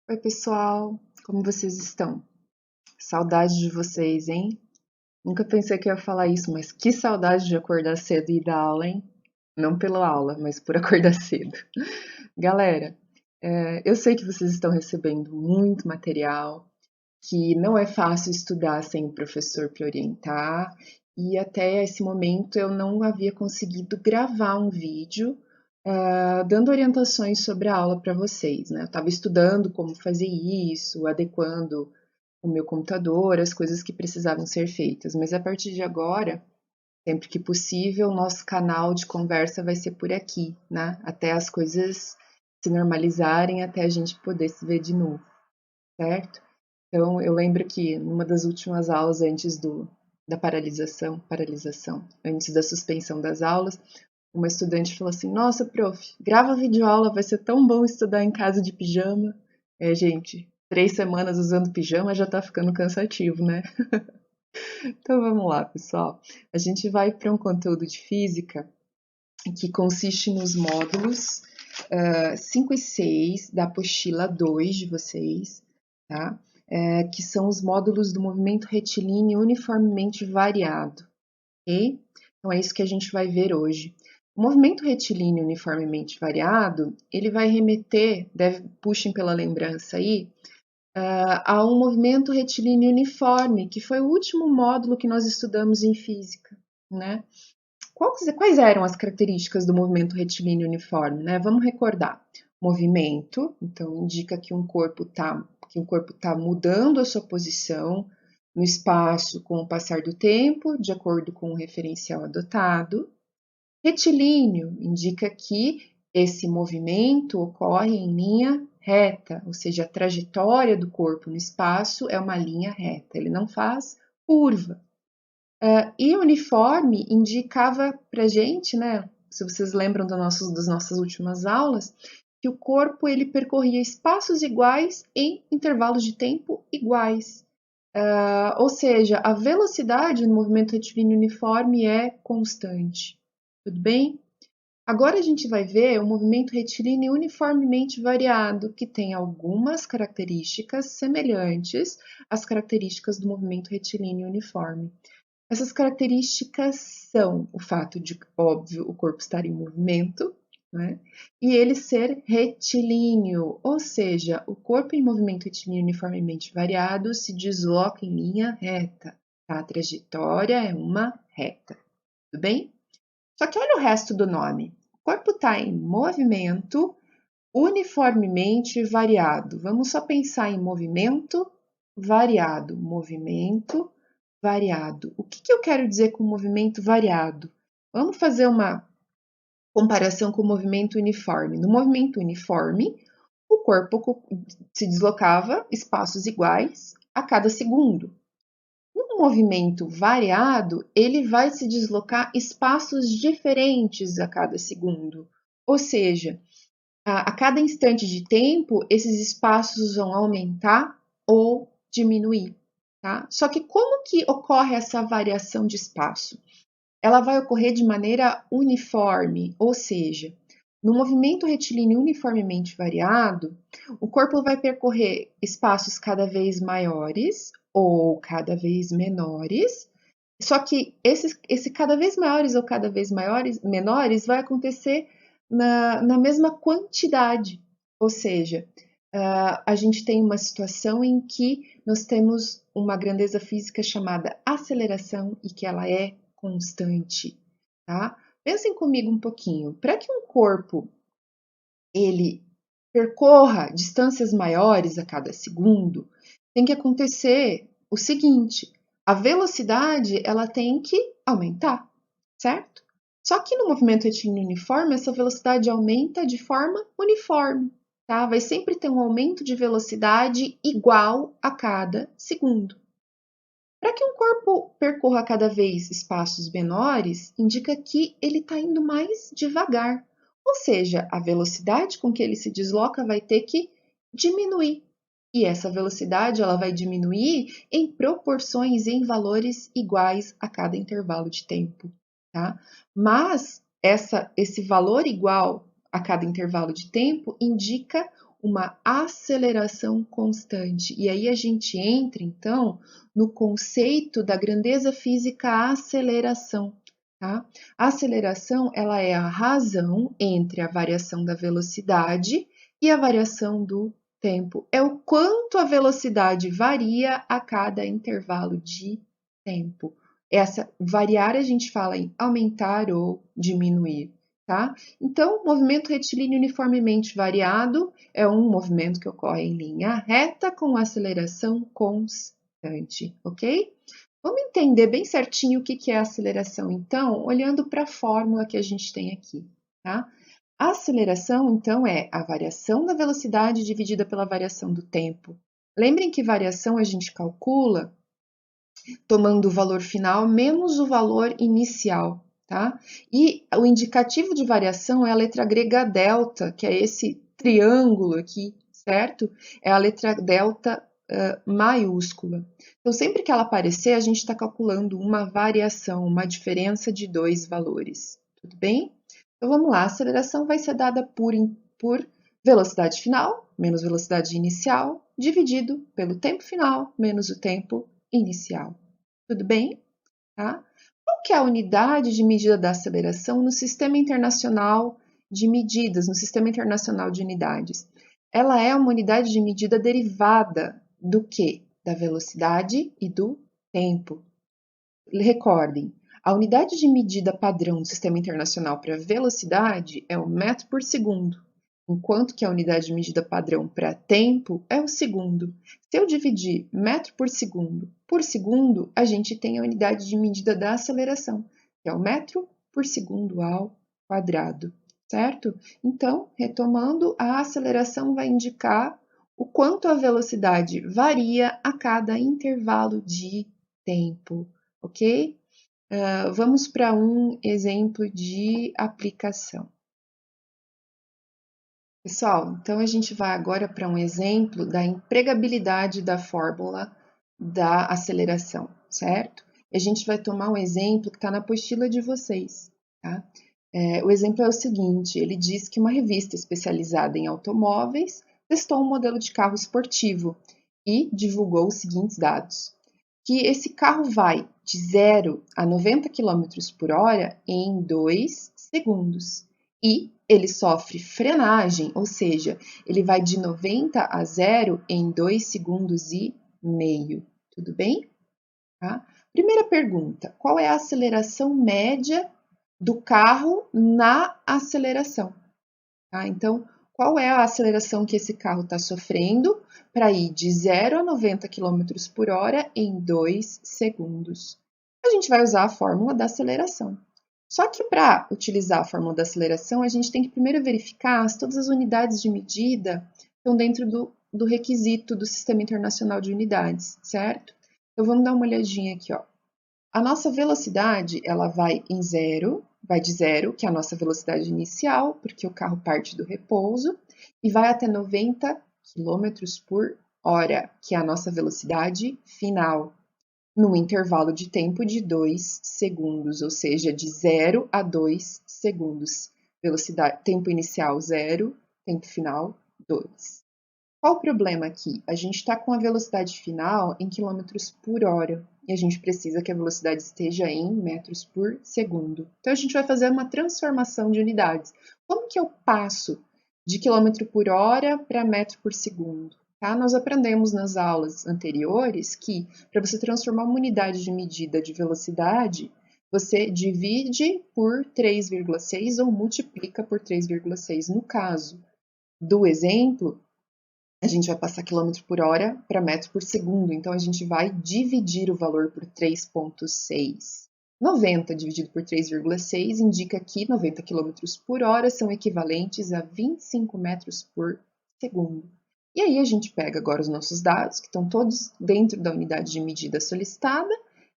Oi, pessoal, como vocês estão? Saudade de vocês, hein? Nunca pensei que eu ia falar isso, mas que saudade de acordar cedo e ir dar aula, hein? Não pela aula, mas por acordar cedo. Galera, eu sei que vocês estão recebendo muito material, que não é fácil estudar sem o professor para orientar, e até esse momento eu não havia conseguido gravar um vídeo dando orientações sobre a aula para vocês, né? Eu estava estudando como fazer isso, adequando o meu computador, as coisas que precisavam ser feitas, mas a partir de agora, sempre que possível, nosso canal de conversa vai ser por aqui, né? Até as coisas se normalizarem, até a gente poder se ver de novo, certo? Então, eu lembro que numa das últimas aulas antes da paralisação, antes da suspensão das aulas, uma estudante falou assim: Nossa, prof, grava videoaula, vai ser tão bom estudar em casa de pijama. Gente, 3 semanas usando pijama já tá ficando cansativo, né? Então vamos lá, pessoal. A gente vai para um conteúdo de física que consiste nos módulos 5 e 6 da apostila 2 de vocês, tá? Que são os módulos do movimento retilíneo uniformemente variado, ok? Então é isso que a gente vai ver hoje. O movimento retilíneo uniformemente variado, ele vai remeter, puxem pela lembrança aí, a um movimento retilíneo uniforme, que foi o último módulo que nós estudamos em física, né? Quais eram as características do movimento retilíneo uniforme, né? Vamos recordar. Movimento, então indica que um corpo tá mudando a sua posição no espaço com o passar do tempo, de acordo com o referencial adotado. Retilíneo indica que esse movimento ocorre em linha reta, ou seja, a trajetória do corpo no espaço é uma linha reta, ele não faz curva. E uniforme indicava para gente, né, se vocês lembram das nossas últimas aulas, que o corpo ele percorria espaços iguais em intervalos de tempo iguais. Ou seja, a velocidade no movimento retilíneo uniforme é constante. Tudo bem? Agora a gente vai ver o movimento retilíneo uniformemente variado, que tem algumas características semelhantes às características do movimento retilíneo uniforme. Essas características são o fato de, óbvio, o corpo estar em movimento, né? E ele ser retilíneo, ou seja, o corpo em movimento retilíneo uniformemente variado se desloca em linha reta. Tá? A trajetória é uma reta, tudo bem? Só que olha o resto do nome. O corpo está em movimento uniformemente variado. Vamos só pensar em movimento variado. Movimento variado. O que eu quero dizer com movimento variado? Vamos fazer uma comparação com o movimento uniforme. No movimento uniforme, o corpo se deslocava espaços iguais a cada segundo. No movimento variado, ele vai se deslocar espaços diferentes a cada segundo. Ou seja, a cada instante de tempo, esses espaços vão aumentar ou diminuir. Tá? Só que como que ocorre essa variação de espaço? Ela vai ocorrer de maneira uniforme, ou seja, no movimento retilíneo uniformemente variado, o corpo vai percorrer espaços cada vez maiores ou cada vez menores, só que esse cada vez maiores ou cada vez menores vai acontecer na mesma quantidade, ou seja, a gente tem uma situação em que nós temos uma grandeza física chamada aceleração e que ela é constante, tá? Pensem comigo um pouquinho. Para que um corpo ele percorra distâncias maiores a cada segundo, tem que acontecer o seguinte: a velocidade ela tem que aumentar, certo? Só que no movimento retilíneo uniforme, essa velocidade aumenta de forma uniforme, tá? Vai sempre ter um aumento de velocidade igual a cada segundo. Para que um corpo percorra cada vez espaços menores, indica que ele está indo mais devagar, ou seja, a velocidade com que ele se desloca vai ter que diminuir. E essa velocidade ela vai diminuir em proporções em valores iguais a cada intervalo de tempo, tá? Mas esse valor igual a cada intervalo de tempo indica uma aceleração constante. E aí a gente entra, então, no conceito da grandeza física aceleração. Tá? A aceleração ela é a razão entre a variação da velocidade e a variação do tempo. É o quanto a velocidade varia a cada intervalo de tempo. Essa variar a gente fala em aumentar ou diminuir. Tá? Então, movimento retilíneo uniformemente variado é um movimento que ocorre em linha reta com aceleração constante, ok? Vamos entender bem certinho o que é aceleração, então, olhando para a fórmula que a gente tem aqui, tá? A aceleração, então, é a variação da velocidade dividida pela variação do tempo. Lembrem que variação a gente calcula tomando o valor final menos o valor inicial, tá? E o indicativo de variação é a letra grega delta, que é esse triângulo aqui, certo? É a letra delta maiúscula. Então, sempre que ela aparecer, a gente está calculando uma variação, uma diferença de dois valores, tudo bem? Então, vamos lá, a aceleração vai ser dada por velocidade final, menos velocidade inicial, dividido pelo tempo final, menos o tempo inicial. Tudo bem? Tá? Qual que é a unidade de medida da aceleração no Sistema Internacional de Medidas, no Sistema Internacional de Unidades? Ela é uma unidade de medida derivada do quê? Da velocidade e do tempo. Recordem, a unidade de medida padrão do Sistema Internacional para velocidade é o metro por segundo, enquanto que a unidade de medida padrão para tempo é o segundo. Se eu dividir metro por segundo, a gente tem a unidade de medida da aceleração, que é o metro por segundo ao quadrado, certo? Então, retomando, a aceleração vai indicar o quanto a velocidade varia a cada intervalo de tempo, ok? Vamos para um exemplo de aplicação. Pessoal, então a gente vai agora para um exemplo da empregabilidade da fórmula da aceleração, certo? E a gente vai tomar um exemplo que está na apostila de vocês, tá? O exemplo é o seguinte, ele diz que uma revista especializada em automóveis testou um modelo de carro esportivo e divulgou os seguintes dados. Que esse carro vai de 0 a 90 km por hora em 2 segundos. E ele sofre frenagem, ou seja, ele vai de 90 a 0 em 2 segundos e meio. Tudo bem? Tá? Primeira pergunta: qual é a aceleração média do carro na aceleração? Tá? Então, qual é a aceleração que esse carro está sofrendo para ir de 0 a 90 km por hora em 2 segundos? A gente vai usar a fórmula da aceleração. Só que para utilizar a fórmula da aceleração, a gente tem que primeiro verificar se todas as unidades de medida estão dentro do requisito do Sistema Internacional de Unidades, certo? Então, vamos dar uma olhadinha aqui, ó. A nossa velocidade, ela vai de zero, que é a nossa velocidade inicial, porque o carro parte do repouso, e vai até 90 km por hora, que é a nossa velocidade final, num intervalo de tempo de 2 segundos, ou seja, de 0 a 2 segundos. Velocidade, tempo inicial 0, tempo final 2. Qual o problema aqui? A gente está com a velocidade final em quilômetros por hora e a gente precisa que a velocidade esteja em metros por segundo. Então, a gente vai fazer uma transformação de unidades. Como que eu passo de quilômetro por hora para metro por segundo? Tá? Nós aprendemos nas aulas anteriores que para você transformar uma unidade de medida de velocidade, você divide por 3,6 ou multiplica por 3,6. No caso do exemplo, a gente vai passar quilômetro por hora para metro por segundo, então a gente vai dividir o valor por 3,6. 90 dividido por 3,6 indica que 90 km por hora são equivalentes a 25 metros por segundo. E aí a gente pega agora os nossos dados, que estão todos dentro da unidade de medida solicitada,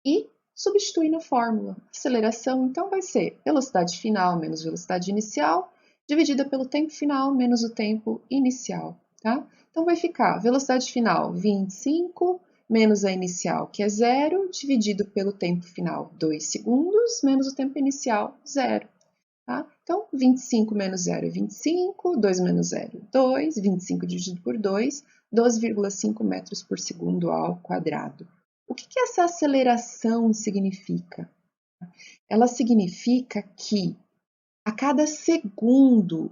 e substitui na fórmula. Aceleração, então, vai ser velocidade final menos velocidade inicial, dividida pelo tempo final menos o tempo inicial, tá? Então, vai ficar velocidade final 25 menos a inicial, que é 0, dividido pelo tempo final 2 segundos, menos o tempo inicial 0. tá? Então, 25 menos 0 é 25, 2 menos 0 é 2, 25 dividido por 2, 12,5 metros por segundo ao quadrado. O que essa aceleração significa? Ela significa que a cada segundo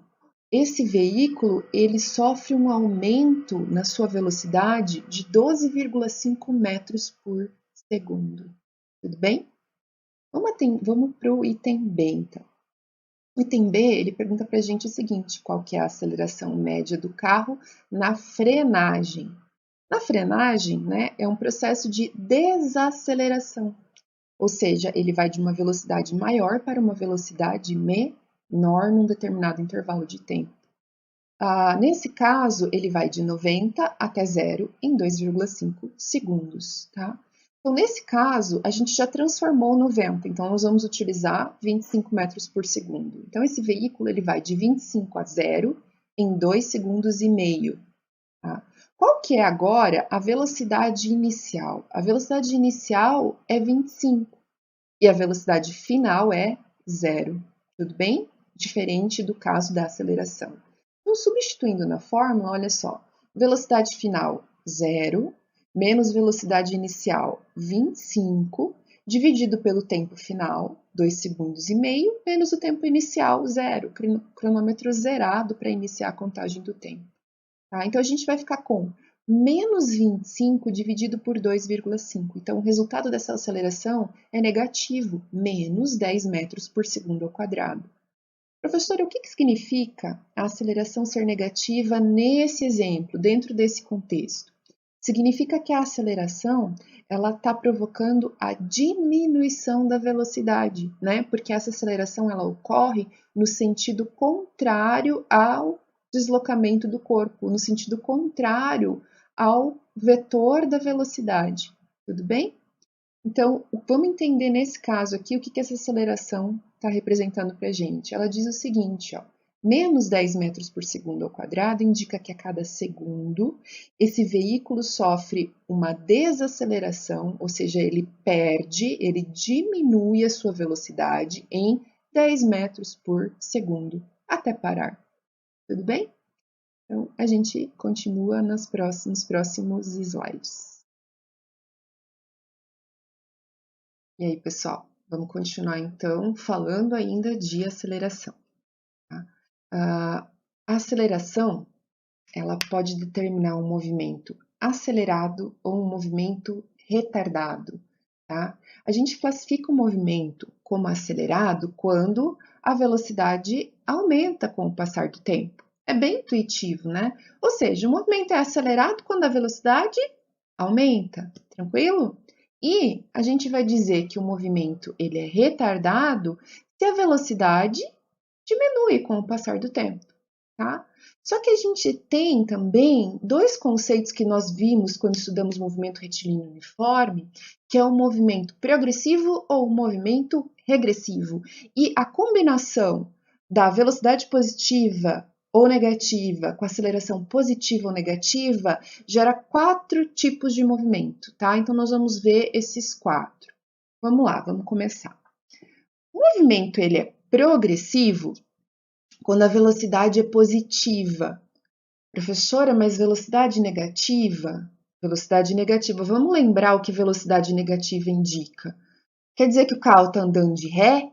esse veículo ele sofre um aumento na sua velocidade de 12,5 metros por segundo. Tudo bem? Vamos para o item B, então. O item B, ele pergunta para a gente o seguinte, qual que é a aceleração média do carro na frenagem? Na frenagem, né, é um processo de desaceleração, ou seja, ele vai de uma velocidade maior para uma velocidade menor num determinado intervalo de tempo. Nesse caso, ele vai de 90 até 0 em 2,5 segundos, tá? Então, nesse caso, a gente já transformou 90, então nós vamos utilizar 25 metros por segundo. Então, esse veículo ele vai de 25 a 0 em 2 segundos e meio. Tá? Qual que é agora a velocidade inicial? A velocidade inicial é 25 e a velocidade final é 0. Tudo bem? Diferente do caso da aceleração. Então, substituindo na fórmula, olha só, velocidade final 0, menos velocidade inicial 25, dividido pelo tempo final, 2 segundos e meio, menos o tempo inicial 0, cronômetro zerado para iniciar a contagem do tempo. Tá? Então, a gente vai ficar com menos 25 dividido por 2,5. Então, o resultado dessa aceleração é negativo, menos 10 metros por segundo ao quadrado. Professora, o que significa a aceleração ser negativa nesse exemplo, dentro desse contexto? Significa que a aceleração ela está provocando a diminuição da velocidade, né? Porque essa aceleração ela ocorre no sentido contrário ao deslocamento do corpo, no sentido contrário ao vetor da velocidade. Tudo bem? Então, vamos entender nesse caso aqui o que essa aceleração está representando para a gente. Ela diz o seguinte, ó, menos 10 metros por segundo ao quadrado indica que a cada segundo esse veículo sofre uma desaceleração, ou seja, ele diminui a sua velocidade em 10 metros por segundo até parar. Tudo bem? Então, a gente continua nos próximos slides. E aí, pessoal, vamos continuar então falando ainda de aceleração. Tá? A aceleração, ela pode determinar um movimento acelerado ou um movimento retardado. Tá? A gente classifica o movimento como acelerado quando a velocidade aumenta com o passar do tempo. É bem intuitivo, né? Ou seja, o movimento é acelerado quando a velocidade aumenta, tranquilo? E a gente vai dizer que o movimento ele é retardado se a velocidade diminui com o passar do tempo, tá? Só que a gente tem também dois conceitos que nós vimos quando estudamos movimento retilíneo uniforme, que é o movimento progressivo ou o movimento regressivo. E a combinação da velocidade positiva ou negativa com aceleração positiva ou negativa gera 4 tipos de movimento, tá? Então, nós vamos ver esses 4. Vamos lá, vamos começar. O movimento ele é progressivo quando a velocidade é positiva. Professora, mas velocidade negativa? Velocidade negativa. Vamos lembrar o que velocidade negativa indica? Quer dizer que o carro está andando de ré?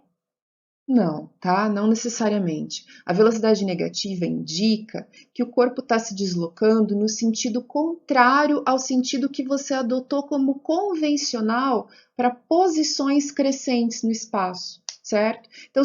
Não, tá? Não necessariamente. A velocidade negativa indica que o corpo está se deslocando no sentido contrário ao sentido que você adotou como convencional para posições crescentes no espaço, certo? Então,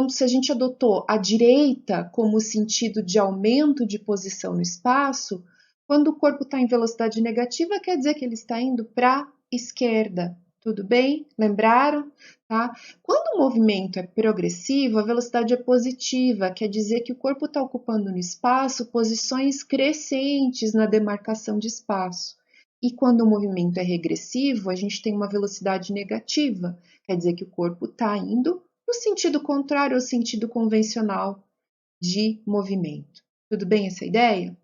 se a gente adotou a direita como sentido de aumento de posição no espaço, quando o corpo está em velocidade negativa, quer dizer que ele está indo para a esquerda. Tudo bem? Lembraram? Tá? Quando o movimento é progressivo, a velocidade é positiva, quer dizer que o corpo está ocupando no espaço posições crescentes na demarcação de espaço. E quando o movimento é regressivo, a gente tem uma velocidade negativa, quer dizer que o corpo está indo no sentido contrário ao sentido convencional de movimento. Tudo bem essa ideia?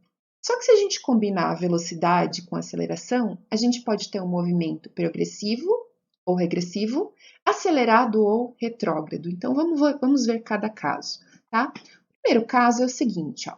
Só que se a gente combinar a velocidade com a aceleração, a gente pode ter um movimento progressivo ou regressivo, acelerado ou retrógrado. Então, vamos ver cada caso, tá? O primeiro caso é o seguinte, ó.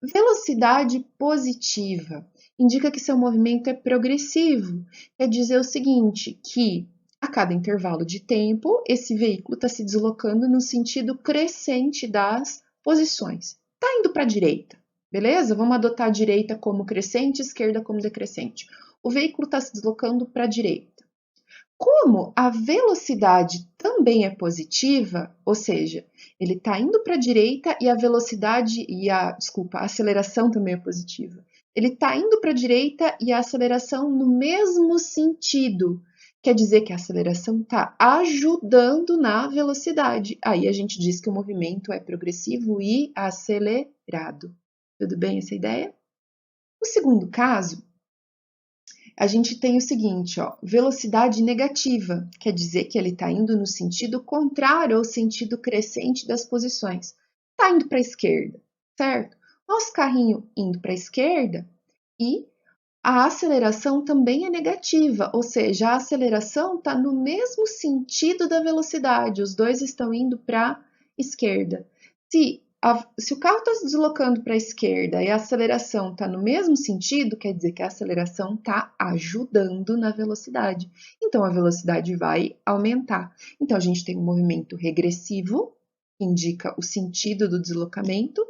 Velocidade positiva indica que seu movimento é progressivo. Quer dizer o seguinte, que a cada intervalo de tempo, esse veículo está se deslocando no sentido crescente das posições. Está indo para a direita, beleza? Vamos adotar a direita como crescente, esquerda como decrescente. O veículo está se deslocando para a direita. Como a velocidade também é positiva, ou seja, ele está indo para a direita e a velocidade a aceleração também é positiva. Ele está indo para a direita e a aceleração no mesmo sentido. Quer dizer que a aceleração está ajudando na velocidade. Aí a gente diz que o movimento é progressivo e acelerado. Tudo bem essa ideia? O segundo caso, a gente tem o seguinte, ó, velocidade negativa, quer dizer que ele está indo no sentido contrário ao sentido crescente das posições. Está indo para a esquerda, certo? Nosso carrinho indo para a esquerda e a aceleração também é negativa, ou seja, a aceleração está no mesmo sentido da velocidade, os dois estão indo para a esquerda. Se o carro está se deslocando para a esquerda e a aceleração está no mesmo sentido, quer dizer que a aceleração está ajudando na velocidade. Então, a velocidade vai aumentar. Então, a gente tem um movimento regressivo, que indica o sentido do deslocamento,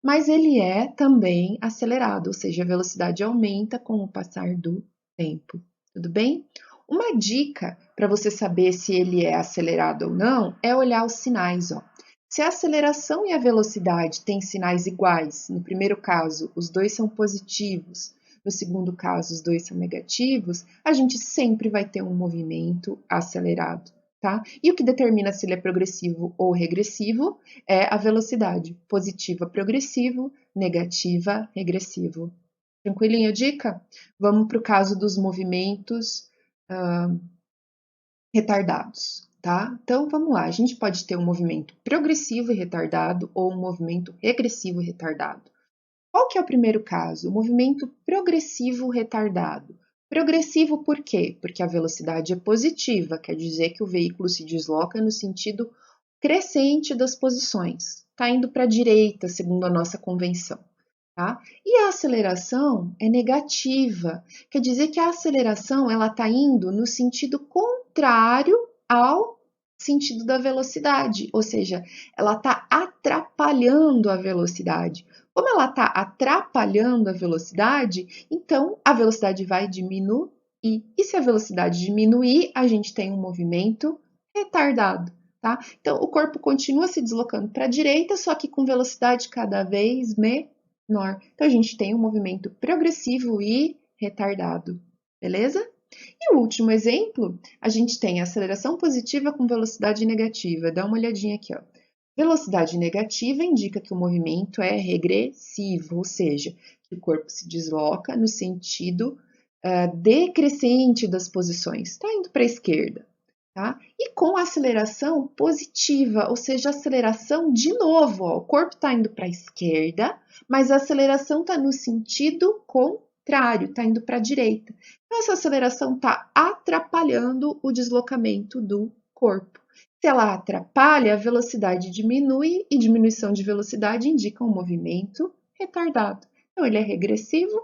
mas ele é também acelerado, ou seja, a velocidade aumenta com o passar do tempo. Tudo bem? Uma dica para você saber se ele é acelerado ou não é olhar os sinais, ó. Se a aceleração e a velocidade têm sinais iguais, no primeiro caso, os dois são positivos, no segundo caso, os dois são negativos, a gente sempre vai ter um movimento acelerado, tá? E o que determina se ele é progressivo ou regressivo é a velocidade. Positiva, progressivo, negativa, regressivo. Tranquilinha a dica? Vamos para o caso dos movimentos retardados. Tá? Então, vamos lá. A gente pode ter um movimento progressivo e retardado ou um movimento regressivo e retardado. Qual que é o primeiro caso? O movimento progressivo retardado. Progressivo por quê? Porque a velocidade é positiva, quer dizer que o veículo se desloca no sentido crescente das posições. Está indo para a direita, segundo a nossa convenção. Tá? E a aceleração é negativa, quer dizer que a aceleração ela está indo no sentido contrário ao sentido da velocidade, ou seja, ela está atrapalhando a velocidade. Como ela está atrapalhando a velocidade, então a velocidade vai diminuir. E se a velocidade diminuir, a gente tem um movimento retardado. Tá? Então, o corpo continua se deslocando para a direita, só que com velocidade cada vez menor. Então, a gente tem um movimento progressivo e retardado, beleza? E o último exemplo, a gente tem a aceleração positiva com velocidade negativa. Dá uma olhadinha aqui, ó. Velocidade negativa indica que o movimento é regressivo, ou seja, que o corpo se desloca no sentido decrescente das posições. Está indo para a esquerda. Tá? E com aceleração positiva, ou seja, aceleração de novo, ó, o corpo está indo para a esquerda, mas a aceleração está no sentido contrário, está indo para a direita. Então, essa aceleração está atrapalhando o deslocamento do corpo. Se ela atrapalha, a velocidade diminui e diminuição de velocidade indica um movimento retardado. Então, ele é regressivo,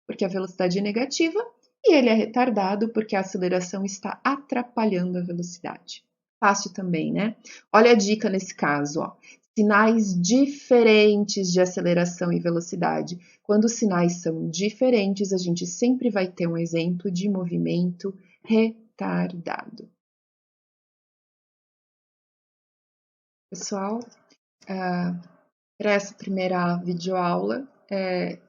porque a velocidade é negativa, e ele é retardado porque a aceleração está atrapalhando a velocidade. Fácil também, né? Olha a dica nesse caso, ó. Sinais diferentes de aceleração e velocidade. Quando os sinais são diferentes, a gente sempre vai ter um exemplo de movimento retardado. Pessoal, para essa primeira videoaula,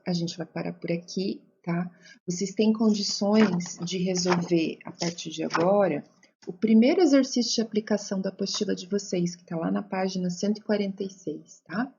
a gente vai parar por aqui, tá? Vocês têm condições de resolver, a partir de agora, o primeiro exercício de aplicação da apostila de vocês, que está lá na página 146, tá?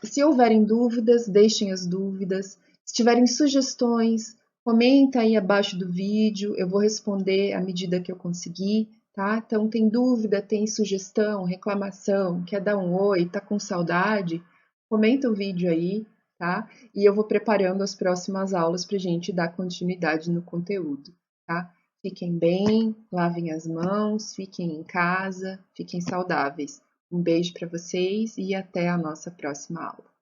Se houverem dúvidas, deixem as dúvidas. Se tiverem sugestões, comenta aí abaixo do vídeo, eu vou responder à medida que eu conseguir, tá? Então, tem dúvida, tem sugestão, reclamação, quer dar um oi, tá com saudade? Comenta o vídeo aí, tá? E eu vou preparando as próximas aulas pra gente dar continuidade no conteúdo, tá? Fiquem bem, lavem as mãos, fiquem em casa, fiquem saudáveis. Um beijo para vocês e até a nossa próxima aula.